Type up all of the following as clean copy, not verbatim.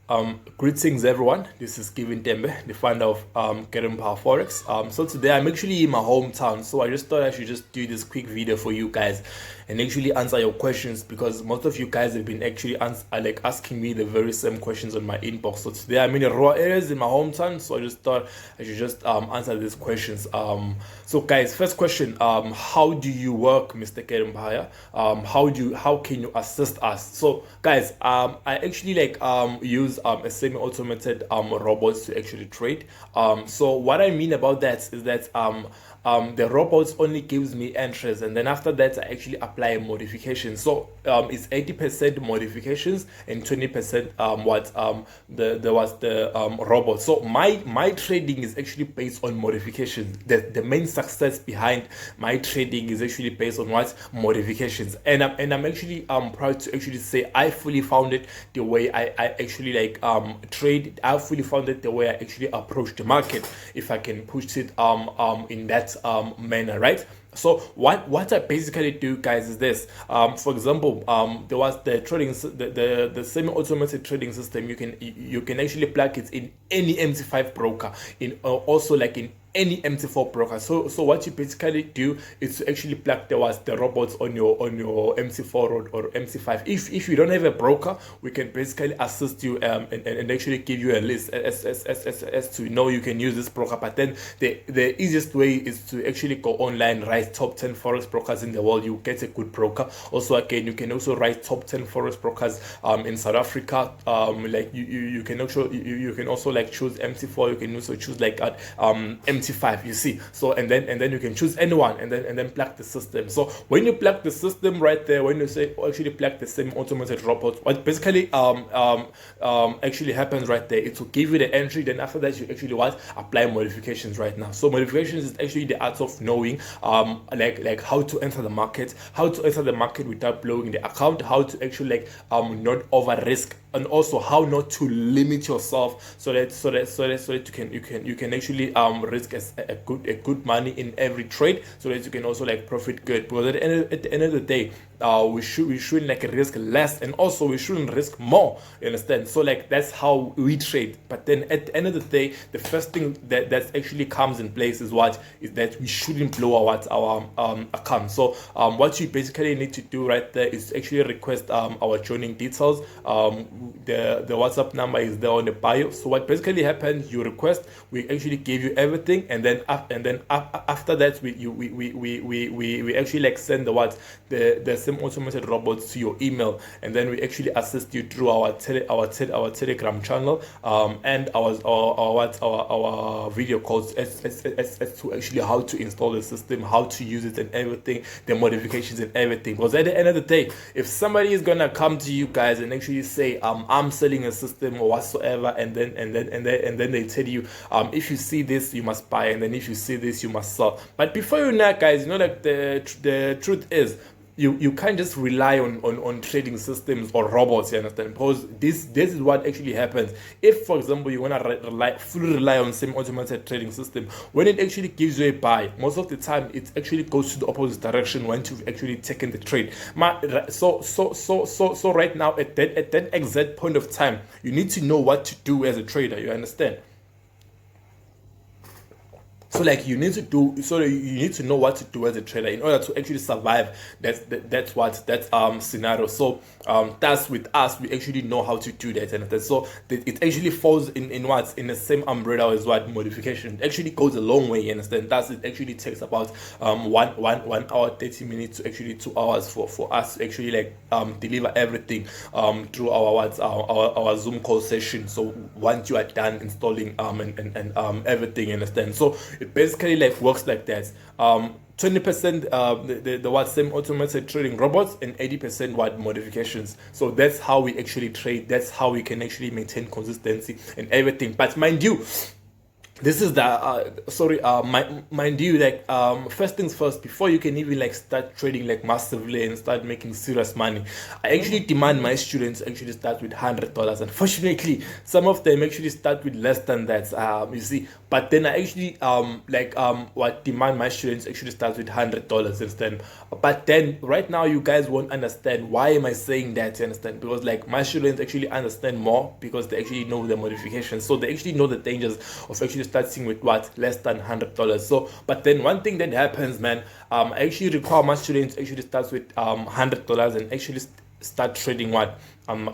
Greetings everyone, this is Kevin Tembe, the founder of Getting Power Forex. So today I'm actually in my hometown, so I just thought I should just do this quick video for you guys and actually answer your questions, because most of you guys have been actually asking me the very same questions on my inbox. So today I'm in the raw areas in my hometown, so I just thought I should just answer these questions. So guys, first question, how do you work, Mr. Getting Power? How can you assist us? So guys, I actually use a semi-automated robots to actually trade. So what I mean about that is that the robots only gives me entries, and then after that I actually apply a modification. So it's 80% modifications and 20% the robot. So my trading is actually based on modifications. The main success behind my trading is actually based on what modifications, and I'm actually proud to actually say I fully found it the way I actually trade. I fully found it the way I actually approach the market, if I can push it in that manner, right? So what I basically do, guys, is this. For example, there was the the semi-automated trading system. You can actually plug it in any MT5 broker, in also like in any MT4 broker. So what you basically do is to actually plug the robots on your MT4 or MT5. If you don't have a broker, we can basically assist you and actually give you a list as to know you can use this broker. But then the easiest way is to actually go online, write top 10 forex brokers in the world. You get a good broker. Also, again, you can also write top 10 forex brokers in South Africa. Like you can also like choose MT4. You can also choose like at MT5, you see. So and then you can choose anyone and then plug the system. So when you plug the system right there, when you say actually plug the same automated robot, what basically actually happens right there, it will give you the entry. Then after that, you actually apply modifications right now. So modifications is actually the art of knowing like how to enter the market, without blowing the account, how to actually not over risk, and also how not to limit yourself, so that you can actually risk a good money in every trade, so that you can also profit good. Because at the end of the day, we shouldn't risk less, and also we shouldn't risk more, you understand? So that's how we trade. But then at the end of the day, the first thing that actually comes in place is that we shouldn't blow our account. So what you basically need to do right there is actually request our joining details. The WhatsApp number is there on the bio. So what basically happens, you request, we actually give you everything, and then after that we actually send the same automated robots to your email, and then we actually assist you through our Telegram channel and our video calls as to actually how to install the system, how to use it, and everything, the modifications and everything. Because at the end of the day, if somebody is gonna come to you guys and actually say I'm selling a system or whatsoever, and then they tell you if you see this you must buy, and then if you see this you must sell. But before you know, guys, the truth is, you can't just rely on trading systems or robots, you understand? Because this is what actually happens. If, for example, you want to fully rely on same automated trading system, when it actually gives you a buy, most of the time it actually goes to the opposite direction once you've actually taken the trade. So right now, at that exact point of time, you need to know what to do as a trader, you understand? So you need to know what to do as a trader in order to actually survive that scenario. So that's with us, we actually know how to do that, and so it actually falls in the same umbrella as what modification. It actually goes a long way, you understand? It actually takes about 1 hour 30 minutes to actually 2 hours for us to actually deliver everything through our Zoom call session. So once you are done installing and everything, you understand? So it basically works like that. 20% the same automated trading robots, and 80% modifications. So that's how we actually trade. That's how we can actually maintain consistency and everything. But mind you, this is the mind you, like first things first, before you can even like start trading like massively and start making serious money, I actually demand my students actually start with $100. Unfortunately, some of them actually start with less than that, you see. But then I actually what demand my students actually start with $100 instead. But then right now you guys won't understand why am I saying that, you understand? Because like my students actually understand more because they actually know the modifications, so they actually know the dangers of actually starting with what, less than $100. So but then one thing that happens, man, I actually require my students actually starts with $100 and actually start trading what,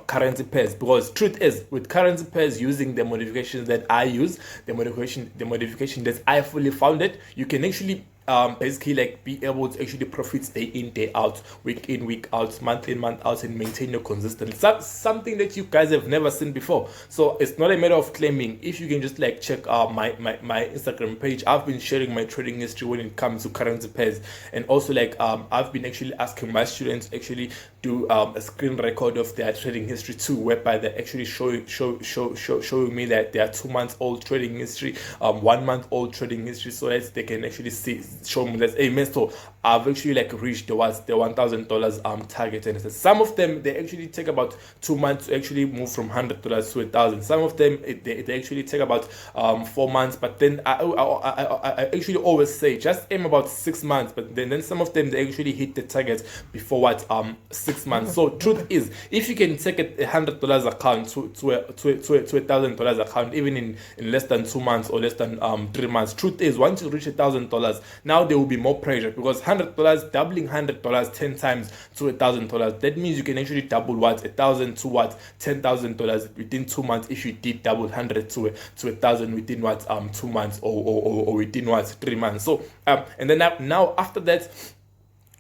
currency pairs, because truth is, with currency pairs, using the modifications that I use, the modification that I fully founded, you can actually basically like be able to actually profit day in day out, week in week out, month in month out, and maintain your consistency. Something that you guys have never seen before. So it's not a matter of claiming. If you can just like check out my Instagram page, I've been sharing my trading history when it comes to currency pairs, and also like I've been actually asking my students actually do a screen record of their trading history too, whereby they're actually showing me that they are 2 months old trading history, 1 month old trading history, so that they can actually show me that, hey man, so I've actually like reached the $1,000 target. And some of them, they actually take about 2 months to actually move from $100 to $1,000. Some of them they actually take about 4 months. But then I actually always say just aim about 6 months. But then some of them, they actually hit the target before what, 6 months. So truth is, if you can take a $100 account to a $1,000 account even in less than 2 months or less than 3 months, truth is, once you reach $1,000, now there will be more pressure, because $100, doubling $100 10 times to $1,000, that means you can actually double what, $1,000 to what, $10,000 within 2 months, if you did double 100 to $1,000 within what, 2 months or within what, 3 months. So and then now after that,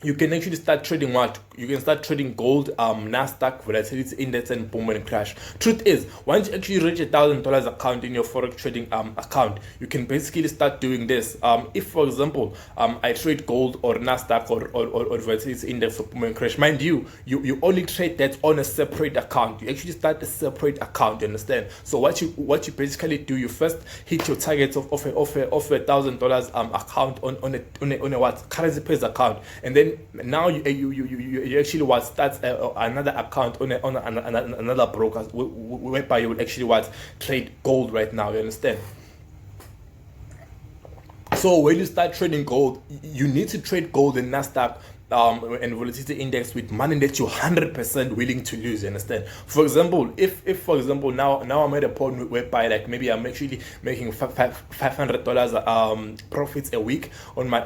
you can actually start trading what? You can start trading gold, Nasdaq, volatility index, and boom and crash. Truth is, once you actually reach $1,000 account in your forex trading account, you can basically start doing this. If, for example, I trade gold or Nasdaq or volatility index or boom and crash, mind you, you only trade that on a separate account. You actually start a separate account. You understand? So what you basically do, you first hit your targets of a $1,000 account on a what, currency pairs account, and then now you actually what, start another account on another broker, whereby you will actually what, trade gold right now. You understand? So when you start trading gold, you need to trade gold and Nasdaq and volatility index with money that you're 100% willing to lose. You understand? For example, if for example now I'm at a point whereby like maybe I'm actually making $500 profits a week on my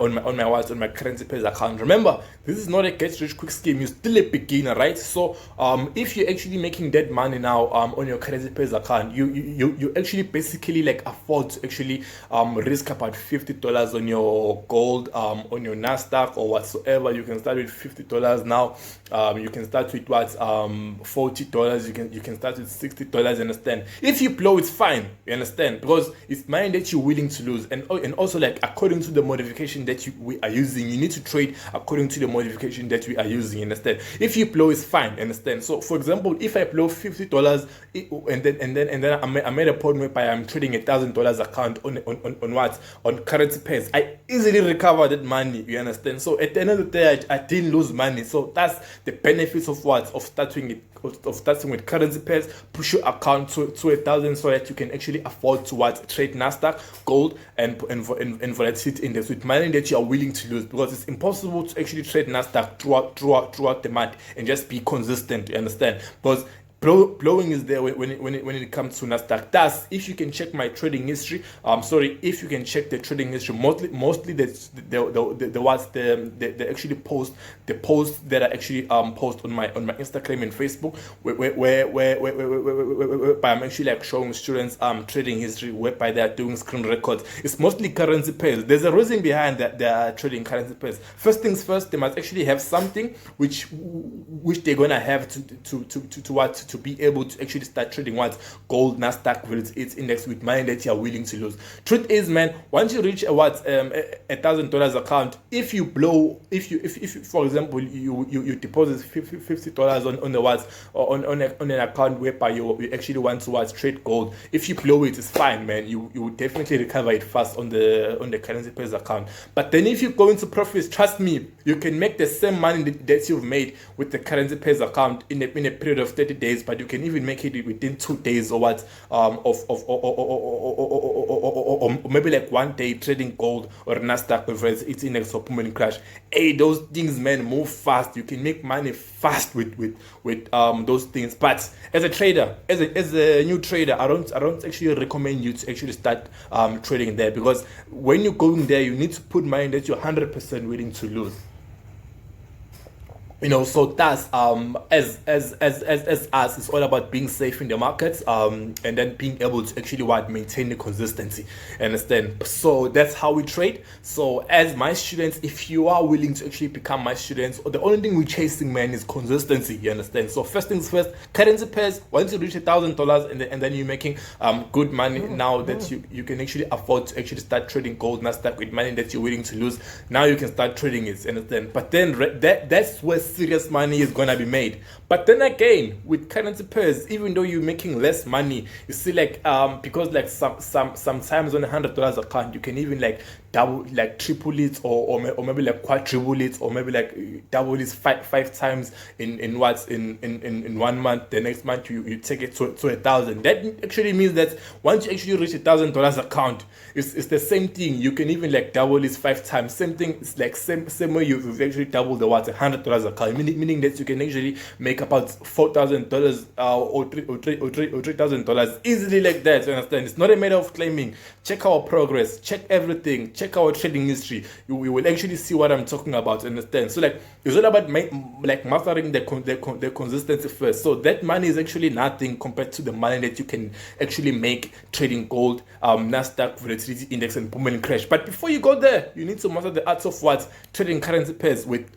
currency pairs account. Remember, this is not a get rich quick scheme. You're still a beginner, right? So if you're actually making that money now on your currency pairs account, you actually basically like afford to actually risk about $50 on your gold, on your Nasdaq or whatsoever. You can start with $50 now. You can start with what, $40. You can start with $60. Understand? If you blow, it's fine. You understand? Because it's money that you're willing to lose, and also like according to the modification that we are using, you need to trade according to the modification that we are using. Understand? If you blow, it's fine. Understand? So for example, if I blow $50 and then I'm at a point whereby I'm trading $1,000 account on what, on currency pairs, I easily recover that money. You understand? So at the end of the day, I didn't lose money. So that's the benefits of what, of starting with currency pairs. Push your account to 1,000 so that you can actually afford to what, trade Nasdaq, gold, and volatility index with money that you are willing to lose, because it's impossible to actually trade Nasdaq throughout the month and just be consistent. You understand? Because blowing is there when it comes to Nasdaq. Thus, if you can check my trading history, if you can check the trading history, mostly they actually post the posts that I actually post on my Instagram and Facebook, where I'm actually like showing students trading history, whereby they are doing screen records. It's mostly currency pairs. There's a reason behind that they are trading currency pairs. First things first, they must actually have something which they're gonna have to to be able to actually start trading what gold, Nasdaq, its index with money that you are willing to lose. Truth is, man, once you reach $1,000 account, if you blow, if for example you deposit $50 on the what on an account whereby you actually want to trade gold, if you blow it, it's fine, man. You will definitely recover it fast on the currency pairs account. But then if you go into profits, trust me, you can make the same money that you've made with the currency pairs account in a period of 30 days, but you can even make it within 2 days or what or maybe like 1 day trading gold or Nasdaq with its index or permanent crash. Hey, those things, man, move fast. You can make money fast with those things. But as a trader, as a new trader, I don't actually recommend you to actually start trading there, because when you're going there, you need to put money that you're 100% willing to lose. So that's as us, it's all about being safe in the markets, and then being able to actually maintain the consistency. Understand? So that's how we trade. So as my students, if you are willing to actually become my students, the only thing we're chasing, man, is consistency. You understand? So first things first, currency pairs. Once you reach $1,000 and then you're making good money, now that you can actually afford to actually start trading gold, Nasdaq with money that you're willing to lose. Now you can start trading it. Understand? But then that's where serious money is gonna be made. But then again, with currency pairs, even though you're making less money, you see, like because like sometimes on $100 account, you can even like double, like triple it, or maybe like quadruple it, or maybe like double it five times in 1 month. The next month you take it to 1,000. That actually means that once you actually reach $1,000 account, it's the same thing. You can even like double it 5 times. Same thing. It's like same way you've actually doubled the $100 account. Meaning that you can actually make about $4,000 or $3,000 easily like that. You understand? It's not a matter of claiming. Check our progress. Check everything. Check our trading history. You will actually see what I'm talking about. Understand? So like it's all about mastering the consistency first. So that money is actually nothing compared to the money that you can actually make trading gold, Nasdaq, volatility index, and permanent crash. But before you go there, you need to master the arts of what trading currency pairs with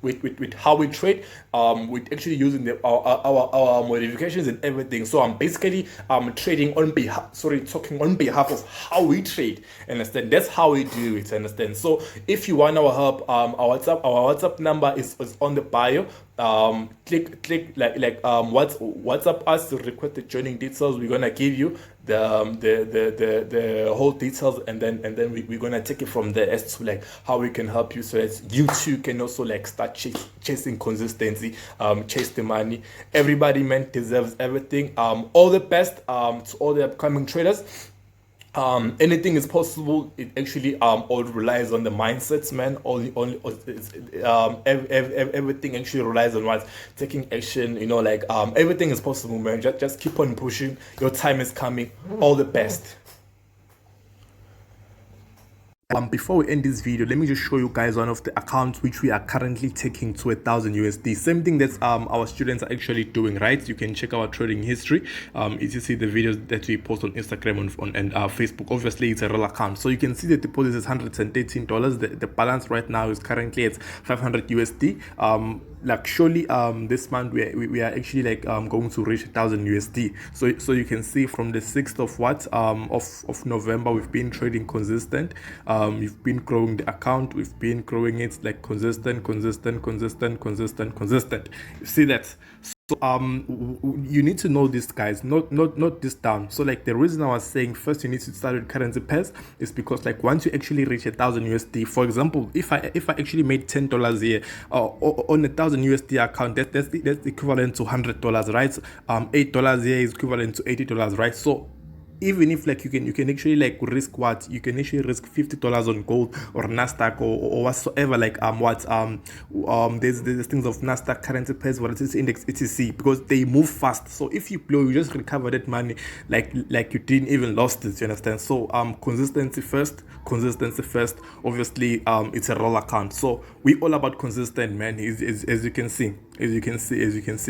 how we trade, with actually using our modifications and everything. So I'm basically talking on behalf of how we trade. Understand? That's how we do it. Understand? So if you want our help, our WhatsApp number is on the bio. Click WhatsApp us to request the joining details. We're gonna give you the whole details, and then we're gonna take it from there as to like how we can help you, so that you too can also like start chasing consistency, chase the money. Everybody, man, deserves everything. All the best to all the upcoming traders. Anything is possible. It actually all relies on the mindsets, man. Everything actually relies on what taking action. Everything is possible, man. Just keep on pushing. Your time is coming. All the best. Before we end this video, let me just show you guys one of the accounts which we are currently taking to $1,000 USD. Same thing that our students are actually doing, right? You can check our trading history. If you see the videos that we post on Instagram and Facebook, obviously it's a real account. So you can see the deposit is $113. The balance right now is currently at 500 USD. Surely this month we are actually going to reach 1,000 USD. So you can see from the 6th of November, we've been trading consistent. We've been growing the account. We've been growing it like consistent. You see that? So you need to know this, guys, not this down. So like the reason I was saying first you need to start with currency pairs is because like once you actually reach 1,000 USD, for example, if I actually made $10 here on 1,000 USD account, that's equivalent to $100, right? $8 here is equivalent to $80, right? So even if like you can actually like risk what you can actually risk $50 on gold or Nasdaq or whatsoever, there's things of Nasdaq, currency pairs, volatility index, etc, because they move fast. So if you blow, you just recover that money like you didn't even lost it. You understand? So consistency first. Obviously it's a roll account, so we all about consistent, man. As you can see.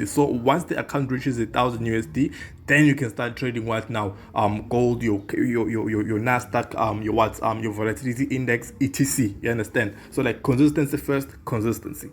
So once the account reaches 1,000 USD, then you can start trading what now? Gold, your Nasdaq, your volatility index, etc. You understand? So like consistency first, consistency.